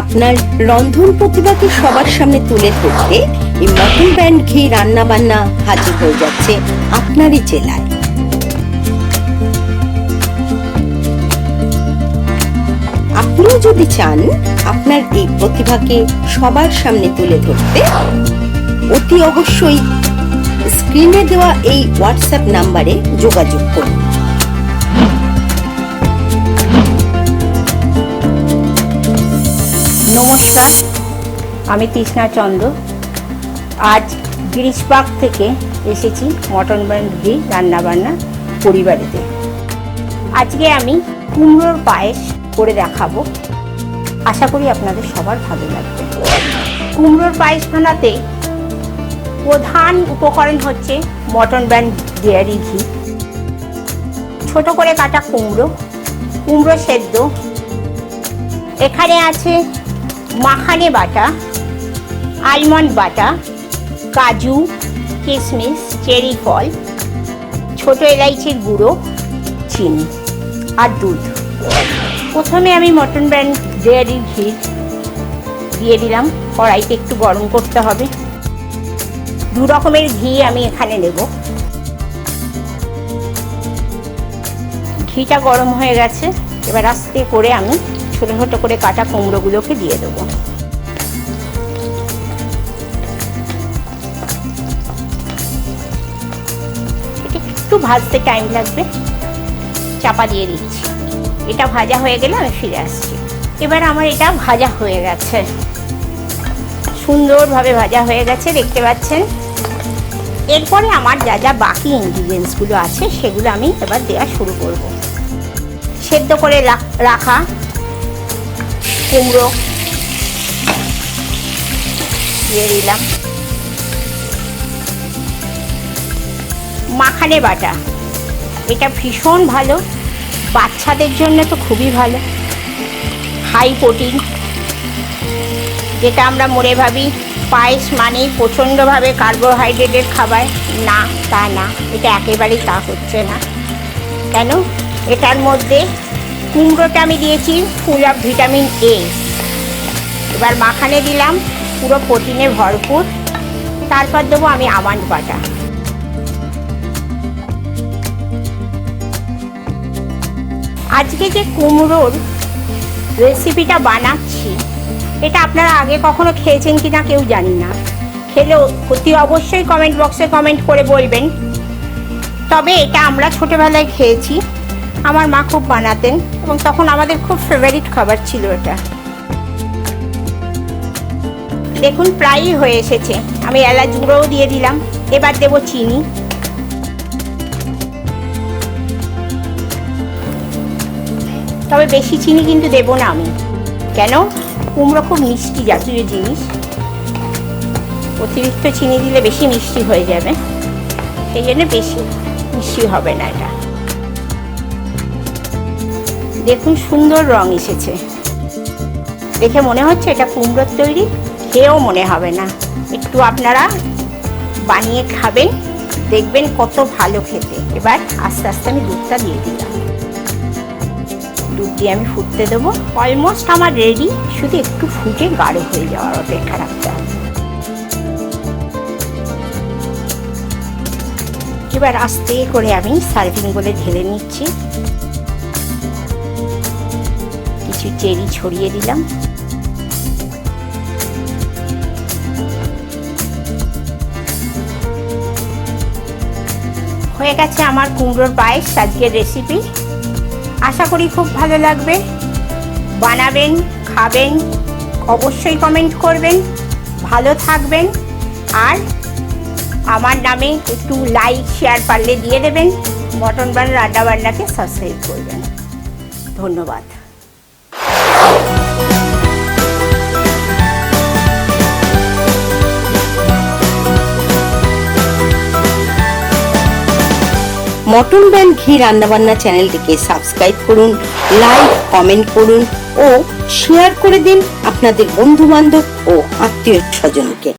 আপনার রন্ধন প্রতিভাকে সবার সামনে তুলে ধরতে এই মটন ব্র্যান্ড ঘি রান্না বান্না হাজির হয়ে যাচ্ছে আপনারই জেলায়। আপনিও যদি চান আপনার এই প্রতিভাকে সবার সামনে তুলে ধরতে, অতি অবশ্যই স্ক্রিনে দেওয়া এই হোয়াটসঅ্যাপ নাম্বারে যোগাযোগ করুন। নমস্কার, আমি তৃষ্ণা চন্দ্র। আজ গিরিশবাগ থেকে এসেছি মটন ব্র্যান্ড ঘি রান্নাবান্না পরিবারেতে। আজকে আমি কুমড়োর পায়েস করে দেখাবো, আশা করি আপনাদের সবার ভালো লাগবে। কুমড়োর পায়েস বানাতে প্রধান উপকরণ হচ্ছে মটন ব্র্যান্ড ডেয়ারি ঘি, ছোট করে কাটা কুমড়ো সেদ্ধ, এখানে আছে মাখানে বাটা, আলমন্ড বাটা, কাজু, কিশমিশ, চেরি ফল, ছোট এলাইচির গুঁড়ো, চিনি আর দুধ। প্রথমে আমি মটন ব্র্যান্ড ডেয়ারি ঘি দিয়ে দিলাম। কড়াইতে একটু গরম করতে হবে। দু রকমের ঘি আমি এখানে নেব। ঘিটা গরম হয়ে গেছে, এবার আস্তে করে আমি ছোটো ছোটো করে কাটা কুমড়োগুলোকে দিয়ে দেবো। একটু ভাজতে টাইম লাগবে, চাপা দিয়ে দিচ্ছি। এটা ভাজা হয়ে গেলে আমি ফিরে আসছি। এবার আমার এটা ভাজা হয়ে গেছে, সুন্দরভাবে ভাজা হয়ে গেছে, দেখতে পাচ্ছেন। এরপরে আমার যা যা বাকি ইনগ্রিডিয়েন্টসগুলো আছে সেগুলো আমি এবার দেওয়া শুরু করব। সেদ্ধ করে রাখা কুমড়ো দিয়ে দিলাম। মাখানে বাটা, এটা ভীষণ ভালো, বাচ্চাদের জন্য তো খুবই ভালো। হাই প্রোটিন, যেটা আমরা মনে ভাবি পায়েস মানেই প্রচণ্ডভাবে কার্বোহাইড্রেটের খাবার, না তা না, এটা একেবারেই তা হচ্ছে না। কেন? এটার মধ্যে কুমড়োটা আমি দিয়েছি ফুল অফ ভিটামিন এ, এবার মাখানে দিলাম পুরো প্রোটিনে ভরপুর। তারপর দেবো আমি আমন্ড বাটা। আজকে যে কুমড়োর রেসিপিটা বানাচ্ছি, এটা আপনারা আগে কখনো খেয়েছেন কি না কেউ জানি না। খেলেও অতি অবশ্যই কমেন্ট বক্সে কমেন্ট করে বলবেন। তবে এটা আমরা ছোটোবেলায় খেয়েছি, আমার মা খুব বানাতেন এবং তখন আমাদের খুব ফেভারিট খাবার ছিল এটা। দেখুন প্রায়ই হয়ে এসেছে, আমি এলাচ গুঁড়োও দিয়ে দিলাম। এবার দেব চিনি। তবে বেশি চিনি কিন্তু দেব না আমি, কেন? কুমড়ো খুব মিষ্টি জাতীয় জিনিস, অতিরিক্ত চিনি দিলে বেশি মিষ্টি হয়ে যাবে, সেই জন্য বেশি মিষ্টি হবে না এটা। দেখুন সুন্দর রং এসেছে, দেখে মনে হচ্ছে এটা কুমড়োর তৈরি, খেয়েও মনে হবে না। একটু আপনারা বানিয়ে খাবেন, দেখবেন কত ভালো খেতে। এবার আস্তে আস্তে আমি দুধটা দিয়ে দিলাম। দুধ দিয়ে আমি ফুটতে দেবো। অলমোস্ট আমার রেডি, শুধু একটু ফুটে গাঢ় হয়ে যাওয়ার অপেক্ষা রাখতে হবে। এবার আস্তে করে আমি সার্ভিং বলে ঢেলে নিচ্ছি। কিছু চেরি ছড়িয়ে দিলাম। হয়ে গেছে আমার কুমড়োর পায়েস আজকের রেসিপি। আশা করি খুব ভালো লাগবে। বানাবেন, খাবেন, অবশ্যই কমেন্ট করবেন। ভালো থাকবেন, আর আমার নামে একটু লাইক শেয়ার পারলে দিয়ে দেবেন। মটন ব্র্যান্ড রান্নাবান্নাকে সাবস্ক্রাইব করবেন। ধন্যবাদ। মটন ব্র্যান্ড ঘি রান্নাবান্না চ্যানেলটিকে সাবস্ক্রাইব করুন, লাইক কমেন্ট করুন ও শেয়ার করে দিন আপনাদের বন্ধু বান্ধব ও আত্মীয় স্বজনকে।